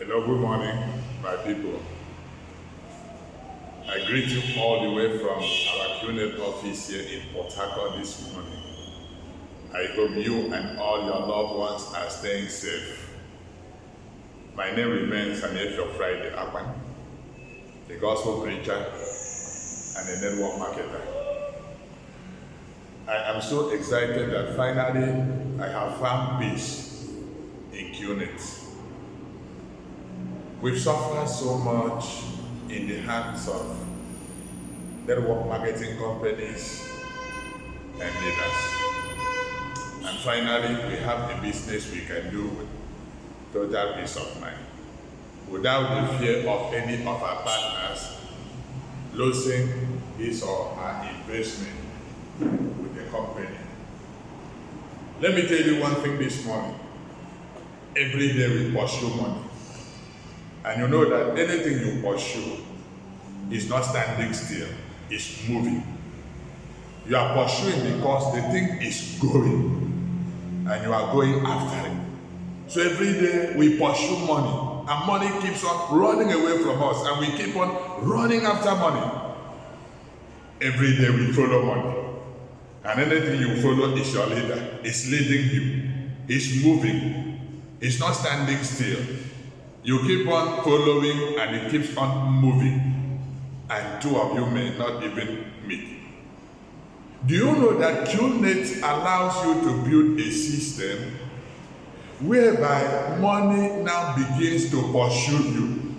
Hello, good morning, my people. I greet you all the way from our Qnet office here in Port Harcourt this morning. I hope you and all your loved ones are staying safe. My name remains Anefio Friday Akwan, a gospel preacher and a network marketer. I am so excited that finally I have found peace in Qnet. We've suffered so much in the hands of network marketing companies and leaders. And finally, we have a business we can do with total peace of mind, without the fear of any of our partners losing his or her investment with the company. Let me tell you one thing this morning. Every day we pursue money. And you know that anything you pursue is not standing still, it's moving. You are pursuing because the thing is going, and you are going after it. So every day we pursue money, and money keeps on running away from us, and we keep on running after money. Every day we follow money, and anything you follow is your leader. It's leading you, it's moving, it's not standing still. You keep on following and it keeps on moving, and two of you may not even meet. Do you know that Qnet allows you to build a system whereby money now begins to pursue you?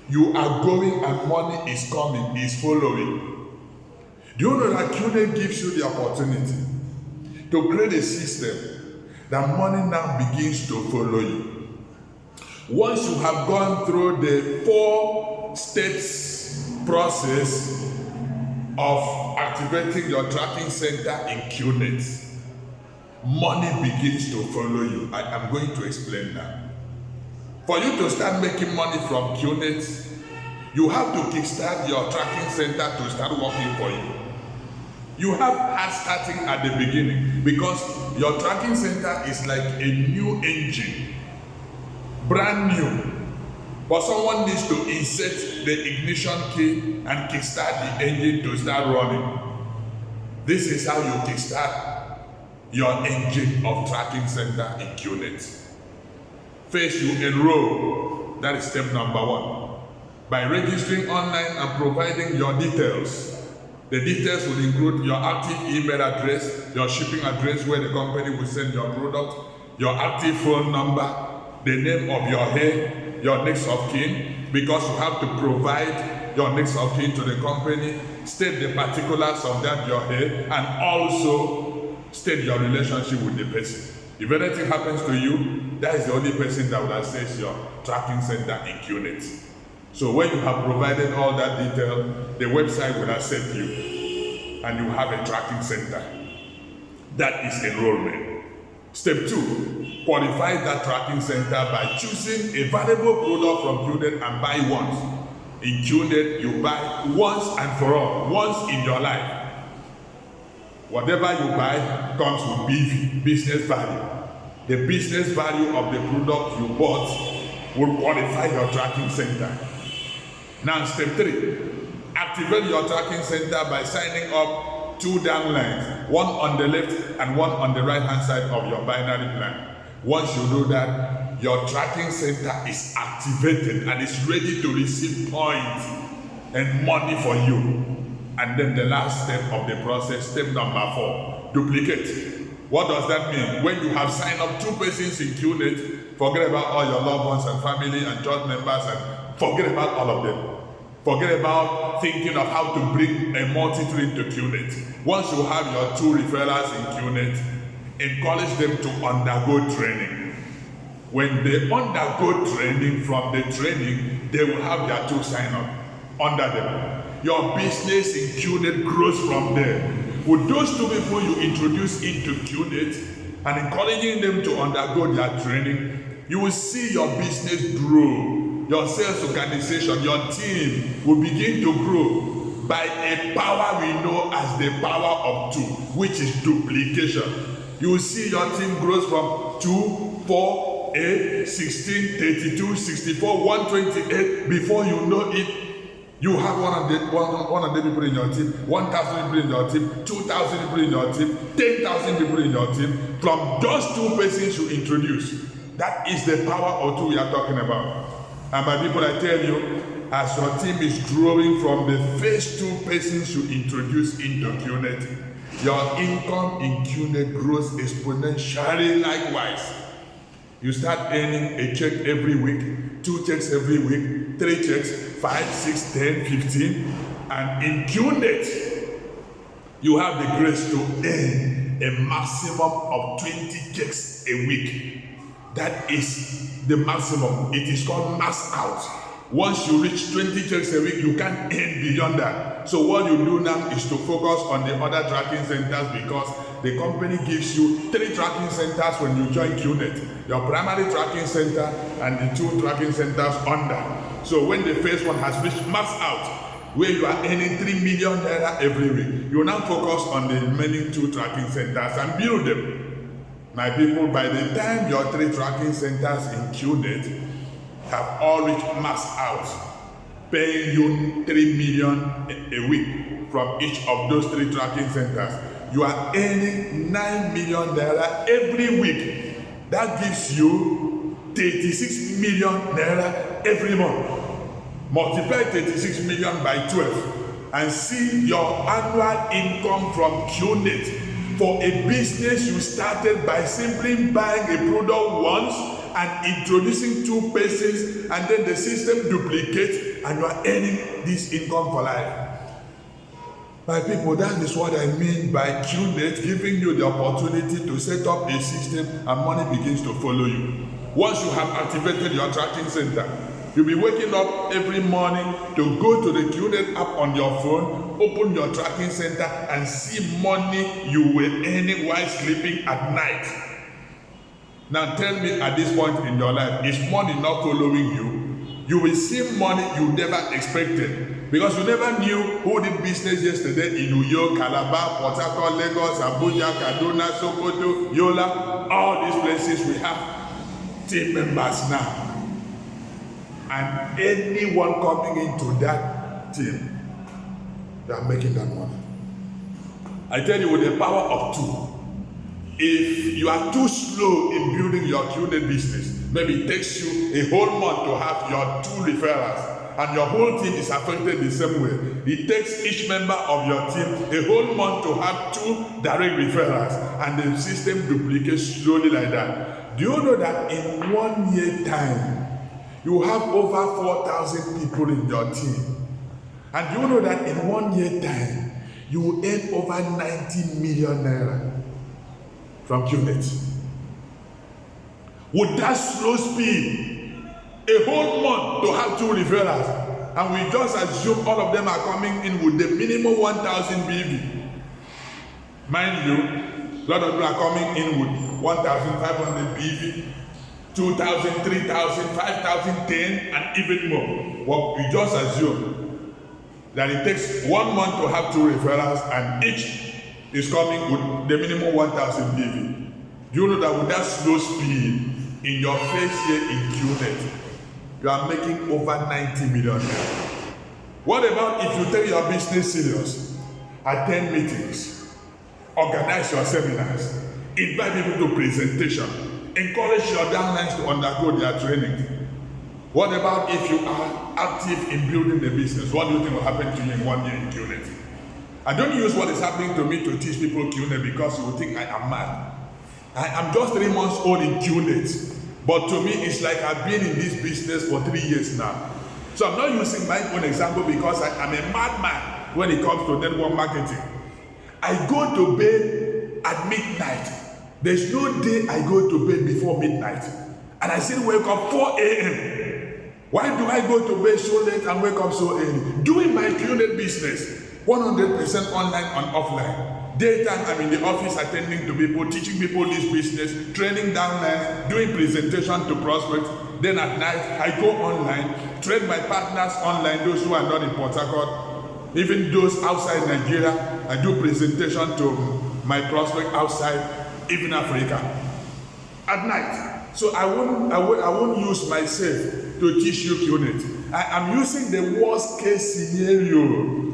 You are going and money is coming, is following. Do you know that Qnet gives you the opportunity to create a system that money now begins to follow you? Once you have gone through the 4 steps process of activating your tracking center in Qnet, money begins to follow you. I am going to explain that. For you to start making money from Qnet, you have to kickstart your tracking center to start working for you. You have hard starting at the beginning because your tracking center is like a new engine. Brand new, but someone needs to insert the ignition key and kickstart the engine to start running. This is how you kickstart your engine of tracking center in Qnet. First, you enroll. That is step number 1. By registering online and providing your details. The details will include your active email address, your shipping address where the company will send your product, your active phone number, the name of your heir, your next of kin, because you have to provide your next of kin to the company, state the particulars of that your heir, and also state your relationship with the person. If anything happens to you, that is the only person that will access your tracking center in Qnet. So when you have provided all that detail, the website will accept you, and you have a tracking center. That is enrollment. Step 2, qualify that tracking center by choosing a valuable product from Qnet and buy once. In Qnet, you buy once and for all, once in your life. Whatever you buy comes with business value. The business value of the product you bought will qualify your tracking center. Now, step 3, activate your tracking center by signing up 2 down lines, one on the left and one on the right hand side of your binary plan. Once you do that, your tracking center is activated and is ready to receive points and money for you. And then the last step of the process, step number 4, duplicate. What does that mean? When you have signed up 2 persons in Qnet, forget about all your loved ones and family and church members and forget about all of them. Forget about thinking of how to bring a multitude into Qnet. Once you have your 2 referrals in Qnet, encourage them to undergo training. When they undergo training, from the training, they will have their 2 sign up under them. Your business in Qnet grows from there. With those 2 people you introduce into Qnet and encouraging them to undergo their training, you will see your business grow. Your sales organization, your team will begin to grow by a power we know as the power of 2, which is duplication. You will see your team grows from 2, 4, 4A, 16, 32, 64, 128. Before you know it, you have 100 people in your team, 1,000 people in your team, 2,000 people in your team, 10,000 people in your team, from just 2 persons you introduce. That is the power of 2 we are talking about. And my people, I tell you, as your team is growing from the first 2 persons you introduce into Qnet, your income in Qnet grows exponentially likewise. You start earning a check every week, 2 checks every week, 3 checks, 5, 6, 10, 15. And in Qnet, you have the grace to earn a maximum of 20 checks a week. That is the maximum. It is called max out. Once you reach 20 checks a week, you can't earn beyond that. So what you do now is to focus on the other tracking centers, because the company gives you 3 tracking centers when you join Qnet. Your primary tracking center and the 2 tracking centers under. So when the first one has reached max out, where you are earning 3 million naira every week, you now focus on the remaining 2 tracking centers and build them. My people, by the time your 3 tracking centers in Qnet have all reached max out, paying you 3 million a week from each of those 3 tracking centers, you are earning 9 million naira every week. That gives you 36 million naira every month. Multiply 36 million by 12 and see your annual income from Qnet for a business you started by simply buying a product once and introducing 2 persons, and then the system duplicates and you are earning this income for life. My people, that is what I mean by Qnet giving you the opportunity to set up a system and money begins to follow you. Once you have activated your tracking center, you'll be waking up every morning to go to the Qnet app on your phone, open your tracking center and see money you were earning while sleeping at night. Now tell me, at this point in your life, is money not following you? You will see money you never expected, because you never knew who did business yesterday in New York, Calabar, Port Harcourt, Lagos, Abuja, Kaduna, Sokoto, Yola. All these places we have team members now. And anyone coming into that team, they are making that money. I tell you, with the power of 2, if you are too slow in building your Qnet business, maybe it takes you a whole month to have your 2 referrals, and your whole team is affected the same way. It takes each member of your team a whole month to have 2 direct referrals, and the system duplicates slowly like that. Do you know that in 1 year time, you have over 4,000 people in your team? And do you know that in 1 year time, you will earn over 90 million naira from Qnet? With that slow speed, a whole month to have 2 referrals, and we just assume all of them are coming in with the minimum 1,000 BV. Mind you, a lot of people are coming in with 1,500 BV, 2,000, 3,000, 5,000, 10, and even more. Well, we just assume that it takes 1 month to have 2 referrals, and each is coming with the minimum 1,000 BV. Do you know that with that slow speed, in your first year in Qnet, you are making over 90 million naira? What about if you take your business serious, attend meetings, organize your seminars, invite people to presentation, encourage your downlines to undergo their training? What about if you are active in building the business? What do you think will happen to you in 1 year in Qnet? I don't use what is happening to me to teach people Qnet, because you will think I am mad. I am just 3 months old in Qnet, but to me it's like I've been in this business for 3 years now. So I'm not using my own example, because I am a madman when it comes to network marketing. I go to bed at midnight. There's no day I go to bed before midnight, and I still wake up 4 a.m. Why do I go to bed so late and wake up so early? Doing my Qnet business, 100% online and offline. Daytime, I'm in the office attending to people, teaching people this business, training downlines, doing presentation to prospects. Then at night, I go online, train my partners online, those who are not in Port Harcourt, even those outside Nigeria. I do presentation to my prospect outside, even Africa. At night. So I won't use myself to teach you Qnet. I'm using the worst case scenario.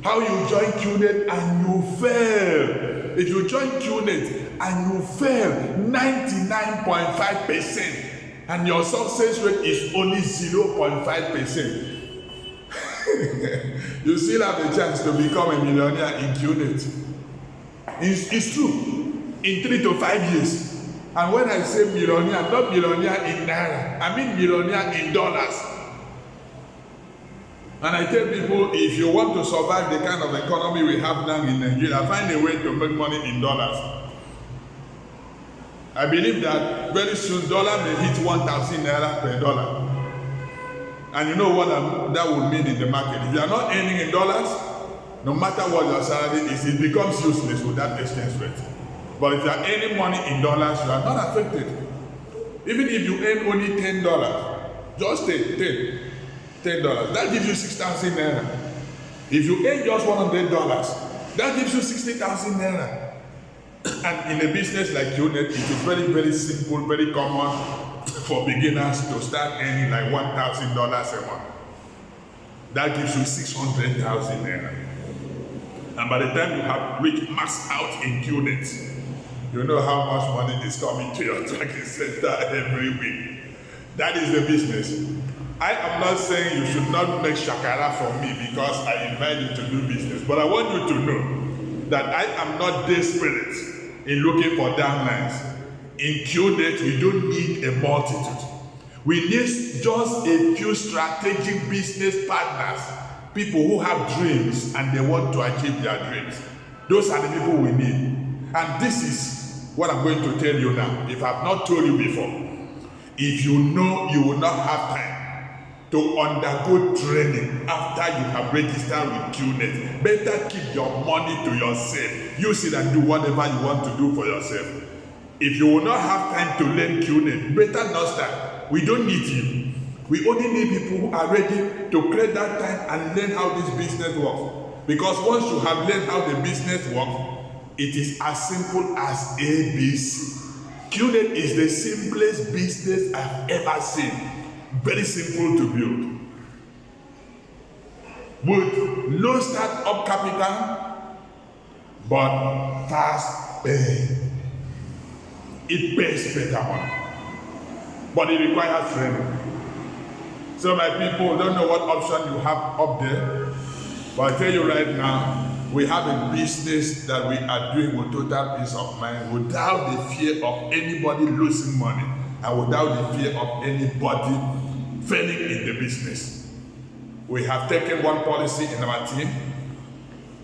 How you join Qnet and you fail. If you join Qnet and you fail 99.5% and your success rate is only 0.5%, you still have a chance to become a millionaire in Qnet. It's true. In 3 to 5 years. And when I say millionaire, not millionaire in naira, I mean millionaire in dollars. And I tell people, if you want to survive the kind of economy we have now in Nigeria, find a way to make money in dollars. I believe that very soon dollar may hit 1,000 naira per dollar. And you know what that would mean in the market. If you are not earning in dollars, no matter what your salary is, it becomes useless with that exchange rate. But if you are earning money in dollars, you are not affected. Even if you earn only $10, just take $10. That gives you 6,000 naira. If you earn just $100, that gives you 60,000 naira. And in a business like Qnet, it is very, very simple, very common for beginners to start earning like $1,000 a month. That gives you 600,000 naira. And by the time you have reached max out in Qnet, you know how much money is coming to your tracking center every week. That is the business. I am not saying you should not make shakara for me because I invite you to do business, but I want you to know that I am not desperate in looking for downlines. In Qnet, we don't need a multitude. We need just a few strategic business partners, people who have dreams and they want to achieve their dreams. Those are the people we need. And this is what I'm going to tell you now. If I've not told you before, if you know you will not have time to undergo training after you have registered with Qnet, better keep your money to yourself. Use it and do whatever you want to do for yourself. If you will not have time to learn Qnet, better not start. We don't need you. We only need people who are ready to create that time and learn how this business works. Because once you have learned how the business works, it is as simple as ABC. Qnet is the simplest business I've ever seen. Very simple to build. With low start-up capital, but fast paying. It pays better money. But it requires training. So my people don't know what option you have up there. But I tell you right now, we have a business that we are doing with total peace of mind, without the fear of anybody losing money and without the fear of anybody failing in the business. We have taken one policy in our team.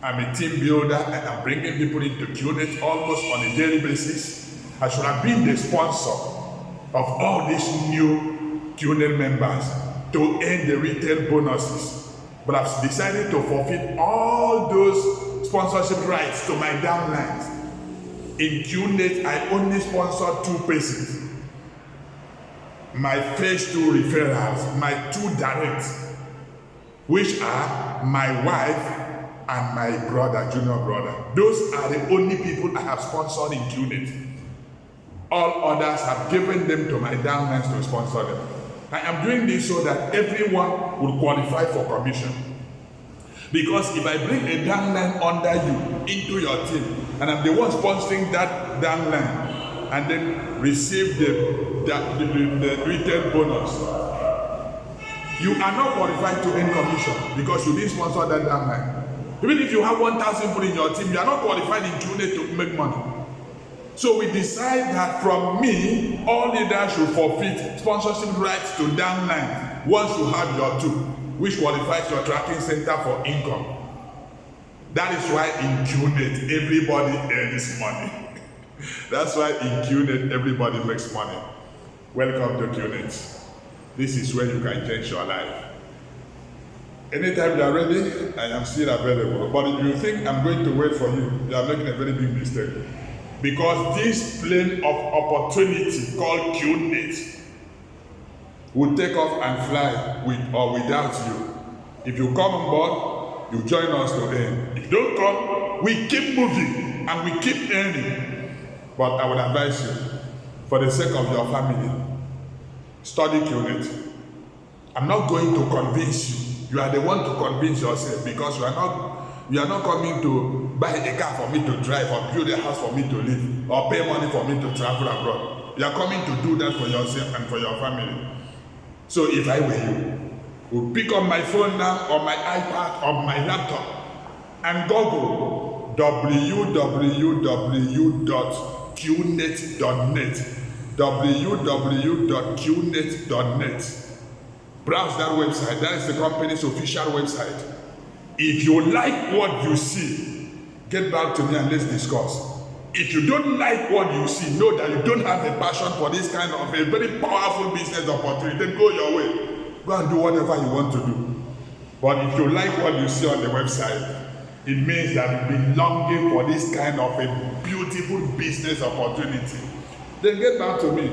I'm a team builder and I'm bringing people into Qnet almost on a daily basis. I should have been the sponsor of all these new Qnet members to earn the retail bonuses. But I've decided to forfeit all those sponsorship rights to my downlines. In Qnet, I only sponsor 2 persons. My first 2 referrals, my 2 directs, which are my wife and my brother, junior brother. Those are the only people I have sponsored in Qnet. All others have given them to my downlines to sponsor them. I am doing this so that everyone will qualify for commission. Because if I bring a downline under you into your team, and I'm the one sponsoring that downline, and then receive the retail bonus, you are not qualified to earn commission because you didn't sponsor that downline. Even if you have 1,000 people in your team, you are not qualified in Qnet to make money. So we decide that from me, all leaders should forfeit sponsorship rights to downline once you have your 2, which qualifies your tracking center for income. That is why in Qnet, everybody earns money. That's why in Qnet, everybody makes money. Welcome to Qnet. This is where you can change your life. Anytime you are ready, I am still available. But if you think I'm going to wait for you, you are making a very big mistake. Because this plane of opportunity called Qnet will take off and fly with or without you. If you come on board, you join us to earn. If you don't come, we keep moving and we keep earning. But I would advise you, for the sake of your family, study Qnet. I'm not going to convince you. You are the one to convince yourself, because you are not coming to buy a car for me to drive, or build a house for me to live, or pay money for me to travel abroad. You are coming to do that for yourself and for your family. So if I were you, would pick up my phone now, or my iPad, or my laptop, and Google www.qnet.net, www.qnet.net. Browse that website. That is the company's official website. If you like what you see, get back to me and let's discuss. If you don't like what you see, know that you don't have a passion for this kind of a very powerful business opportunity, then go your way. Go and do whatever you want to do. But if you like what you see on the website, it means that you've been longing for this kind of a beautiful business opportunity. Then get back to me.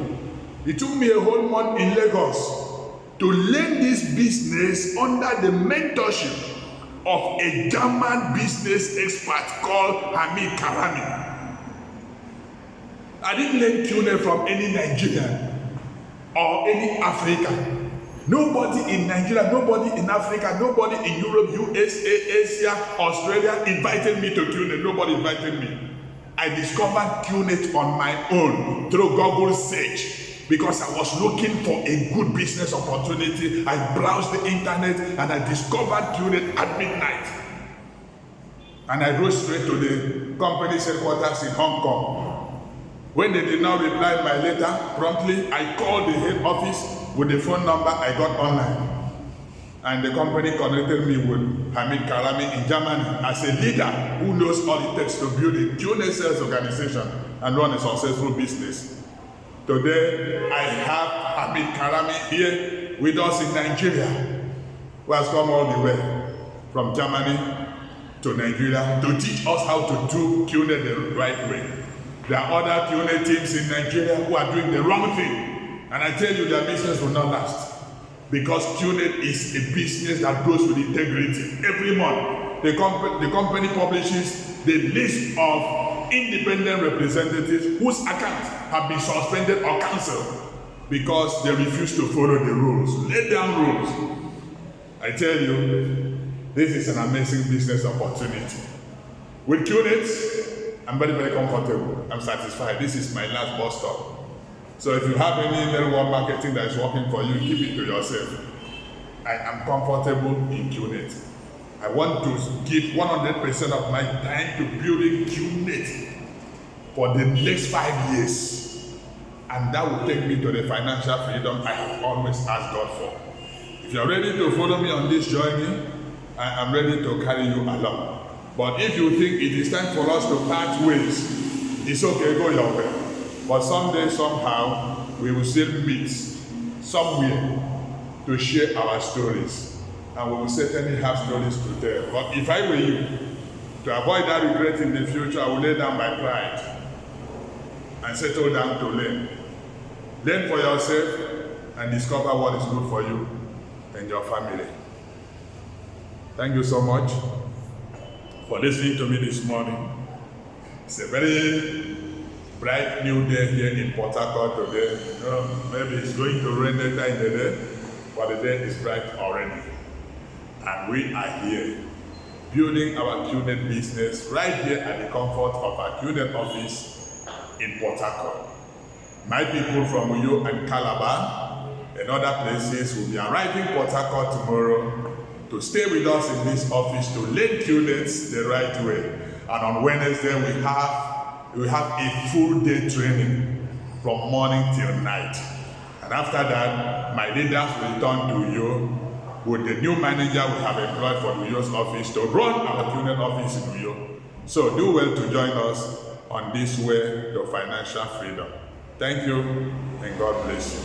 It took me a whole month in Lagos to learn this business under the mentorship of a German business expert called Hamid Karami. I didn't learn Qnet from any Nigerian or any African. Nobody in Nigeria, nobody in Africa, nobody in Europe, USA, Asia, Australia invited me to Qnet. Nobody invited me. I discovered Qnet on my own through Google search, because I was looking for a good business opportunity. I browsed the internet and I discovered Qnet at midnight. And I rode straight to the company's headquarters in Hong Kong. When they did not reply my letter promptly, I called the head office with the phone number I got online. And the company connected me with Hamid Karami in Germany as a leader who knows all it takes to build a Qnet sales organization and run a successful business. Today, I have Hamid Karami here with us in Nigeria, who has come all the way from Germany to Nigeria to teach us how to do Qnet the right way. There are other Qnet teams in Nigeria who are doing the wrong thing. And I tell you, their business will not last. Because Qnet is a business that grows with integrity. Every month, the company publishes the list of independent representatives whose accounts have been suspended or cancelled because they refuse to follow the rules. Lay down rules. I tell you, this is an amazing business opportunity. With Qnet, I'm very, very comfortable. I'm satisfied. This is my last bus stop. So if you have any network marketing that is working for you, keep it to yourself. I am comfortable in Qnet. I want to give 100% of my time to building Qnet for the next 5 years. And that will take me to the financial freedom I have always asked God for. If you're ready to follow me on this journey, I am ready to carry you along. But if you think it is time for us to part ways, it's okay, go your way. But someday, somehow, we will still meet somewhere to share our stories. And we will certainly have stories to tell. But if I were you, to avoid that regret in the future, I will lay down my pride and settle down to learn. Learn for yourself and discover what is good for you and your family. Thank you so much for listening to me this morning. It's a very bright new day here in Port Harcourt today. Maybe it's going to rain later in the day, but the day is bright already. And we are here building our Qnet business right here at the comfort of our Qnet office in Port Harcourt. My people from Uyo and Calabar and other places will be arriving in Port Harcourt tomorrow to stay with us in this office to learn Qnet the right way. And on Wednesday we have a full day training from morning till night. And after that, my leaders will return to Uyo with the new manager we have employed for Uyo's office to run our Qnet office in Uyo. So do well to join us on this way to financial freedom. Thank you and God bless you.